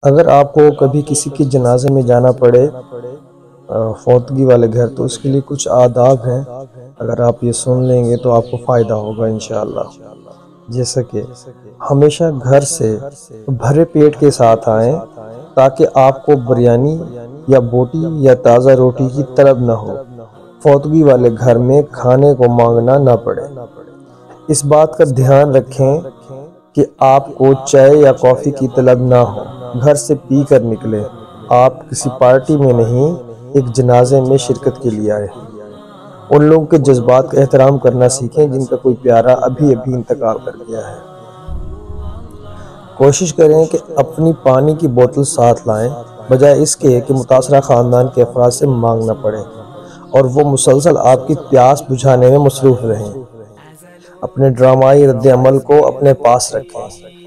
اگر آپ کو کبھی کسی کے جنازے میں جانا پڑے فوتگی والے گھر، تو اس کے لیے کچھ آداب ہیں۔ اگر آپ یہ سن لیں گے تو آپ کو فائدہ ہوگا انشاءاللہ۔ جیسا کہ ہمیشہ گھر سے بھرے پیٹ کے ساتھ آئیں تاکہ آپ کو بریانی یا بوٹی یا تازہ روٹی کی طلب نہ ہو۔ فوتگی والے گھر میں کھانے کو مانگنا نہ پڑے۔ اس بات کا دھیان رکھیں کہ آپ کو چائے یا کافی کی طلب نہ ہو۔ گھر سے پی کر نکلیں۔ آپ کسی پارٹی میں نہیں، ایک جنازے میں شرکت کے لیے آئے۔ ان لوگوں کے جذبات کا احترام کرنا سیکھیں جن کا کوئی پیارا ابھی انتقال کر گیا ہے۔ کوشش کریں کہ اپنی پانی کی بوتل ساتھ لائیں، بجائے اس کے کہ متاثرہ خاندان کے افراد سے مانگنا پڑے اور وہ مسلسل آپ کی پیاس بجھانے میں مصروف رہیں۔ اپنے ڈرامائی رد عمل کو اپنے پاس رکھیں۔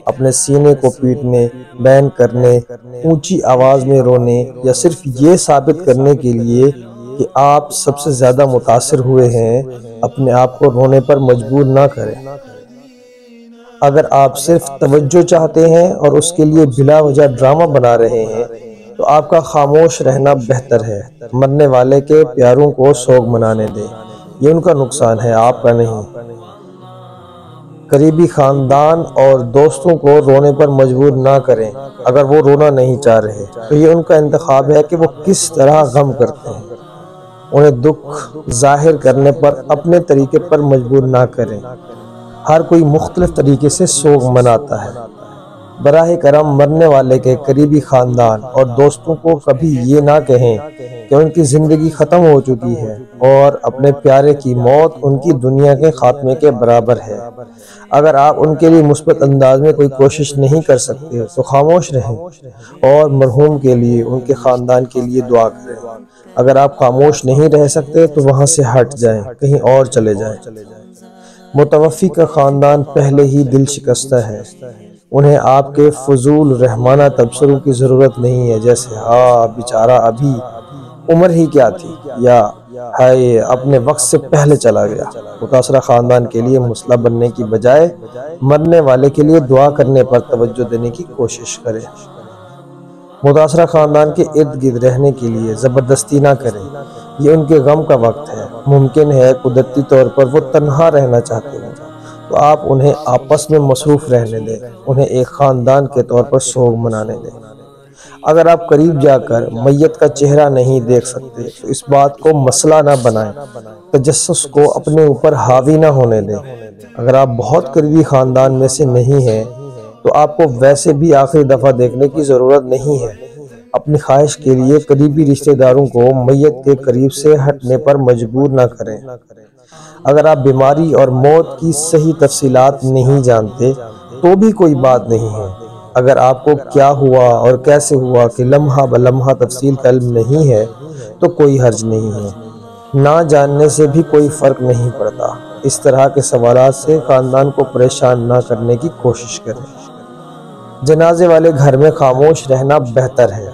اپنے سینے کو پیٹنے، بین کرنے، اونچی آواز میں رونے یا صرف یہ ثابت کرنے کے لیے کہ آپ سب سے زیادہ متاثر ہوئے ہیں، اپنے آپ کو رونے پر مجبور نہ کریں۔ اگر آپ صرف توجہ چاہتے ہیں اور اس کے لیے بلا وجہ ڈرامہ بنا رہے ہیں تو آپ کا خاموش رہنا بہتر ہے۔ مرنے والے کے پیاروں کو سوگ منانے دیں، یہ ان کا نقصان ہے، آپ کا نہیں۔ قریبی خاندان اور دوستوں کو رونے پر مجبور نہ کریں۔ اگر وہ رونا نہیں چاہ رہے تو یہ ان کا انتخاب ہے کہ وہ کس طرح غم کرتے ہیں۔ انہیں دکھ ظاہر کرنے پر اپنے طریقے پر مجبور نہ کریں۔ ہر کوئی مختلف طریقے سے سوگ مناتا ہے۔ براہ کرم مرنے والے کے قریبی خاندان اور دوستوں کو کبھی یہ نہ کہیں کہ ان کی زندگی ختم ہو چکی ہے اور اپنے پیارے کی موت ان کی دنیا کے خاتمے کے برابر ہے۔ اگر آپ ان کے لیے مثبت انداز میں کوئی کوشش نہیں کر سکتے تو خاموش رہیں اور مرحوم کے لیے، ان کے خاندان کے لیے دعا کریں۔ اگر آپ خاموش نہیں رہ سکتے تو وہاں سے ہٹ جائیں، کہیں اور چلے جائیں۔ متوفی کا خاندان پہلے ہی دل شکستہ ہے۔ انہیں آپ کے فضول رحمانہ تبصروں کی ضرورت نہیں ہے، جیسے بیچارہ ابھی عمر ہی کیا تھی، یا ہائے اپنے وقت سے پہلے چلا گیا۔ متاثرہ خاندان کے لیے مسئلہ بننے کی بجائے مرنے والے کے لیے دعا کرنے پر توجہ دینے کی کوشش کریں۔ متاثرہ خاندان کے ارد گرد رہنے کے لیے زبردستی نہ کریں، یہ ان کے غم کا وقت ہے۔ ممکن ہے قدرتی طور پر وہ تنہا رہنا چاہتے ہیں، تو آپ انہیں آپس میں مصروف رہنے دیں، انہیں ایک خاندان کے طور پر سوگ منانے دیں۔ اگر آپ قریب جا کر میت کا چہرہ نہیں دیکھ سکتے تو اس بات کو مسئلہ نہ بنائیں، تجسس کو اپنے اوپر حاوی نہ ہونے دیں۔ اگر آپ بہت قریبی خاندان میں سے نہیں ہیں تو آپ کو ویسے بھی آخری دفعہ دیکھنے کی ضرورت نہیں ہے۔ اپنی خواہش کے لیے قریبی رشتہ داروں کو میت کے قریب سے ہٹنے پر مجبور نہ کریں۔ اگر آپ بیماری اور موت کی صحیح تفصیلات نہیں جانتے تو بھی کوئی بات نہیں ہے۔ اگر آپ کو کیا ہوا اور کیسے ہوا کہ لمحہ بلمحہ تفصیل کا علم نہیں ہے تو کوئی حرج نہیں ہے۔ نہ جاننے سے بھی کوئی فرق نہیں پڑتا۔ اس طرح کے سوالات سے خاندان کو پریشان نہ کرنے کی کوشش کریں۔ جنازے والے گھر میں خاموش رہنا بہتر ہے۔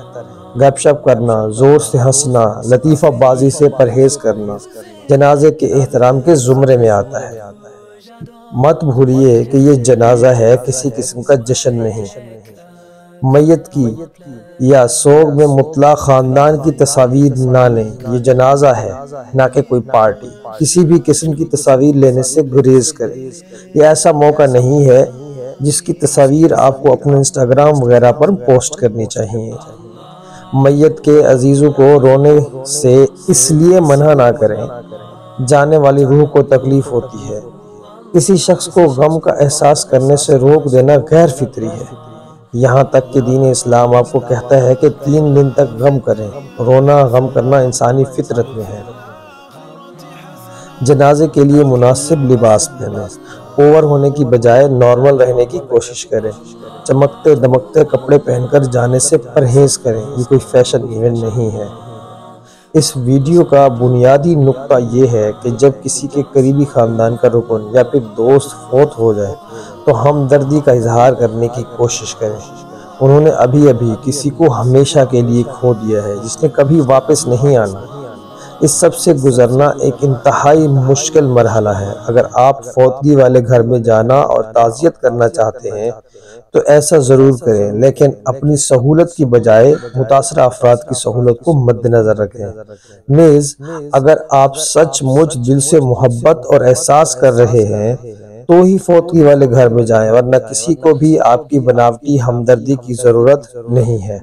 گپ شپ کرنا، زور سے ہنسنا، لطیفہ بازی سے پرہیز کرنا جنازے کے احترام کے زمرے میں آتا ہے۔ مت بھولیے کہ یہ جنازہ ہے، کسی قسم کا جشن نہیں۔ میت کی یا سوگ میں مطلع خاندان کی تصاویر نہ لیں، یہ جنازہ ہے نہ کہ کوئی پارٹی۔ کسی بھی قسم کی تصاویر لینے سے گریز کریں، یہ ایسا موقع نہیں ہے جس کی تصاویر آپ کو اپنے انسٹاگرام وغیرہ پر پوسٹ کرنی چاہیے۔ میت کے عزیزوں کو رونے سے اس لیے منع نہ کریں، جانے والی روح کو تکلیف ہوتی ہے۔ کسی شخص کو غم کا احساس کرنے سے روک دینا غیر فطری ہے، یہاں تک کہ دین اسلام آپ کو کہتا ہے کہ 3 دن تک غم کریں۔ رونا، غم کرنا انسانی فطرت میں ہے۔ جنازے کے لیے مناسب لباس پہنیں، اوور ہونے کی بجائے نارمل رہنے کی کوشش کریں۔ چمکتے دمکتے کپڑے پہن کر جانے سے پرہیز کریں، یہ کوئی فیشن ایونٹ نہیں ہے۔ اس ویڈیو کا بنیادی نقطہ یہ ہے کہ جب کسی کے قریبی خاندان کا رکن یا پھر دوست فوت ہو جائے تو ہمدردی کا اظہار کرنے کی کوشش کریں۔ انہوں نے ابھی کسی کو ہمیشہ کے لیے کھو دیا ہے جس نے کبھی واپس نہیں آنا۔ اس سب سے گزرنا ایک انتہائی مشکل مرحلہ ہے۔ اگر آپ فوتگی والے گھر میں جانا اور تعزیت کرنا چاہتے ہیں تو ایسا ضرور کریں، لیکن اپنی سہولت کی بجائے متاثرہ افراد کی سہولت کو مد نظر رکھیں۔ نیز اگر آپ سچ مچ دل سے محبت اور احساس کر رہے ہیں تو ہی فوتگی والے گھر میں جائیں، ورنہ کسی کو بھی آپ کی بناوٹی ہمدردی کی ضرورت نہیں ہے۔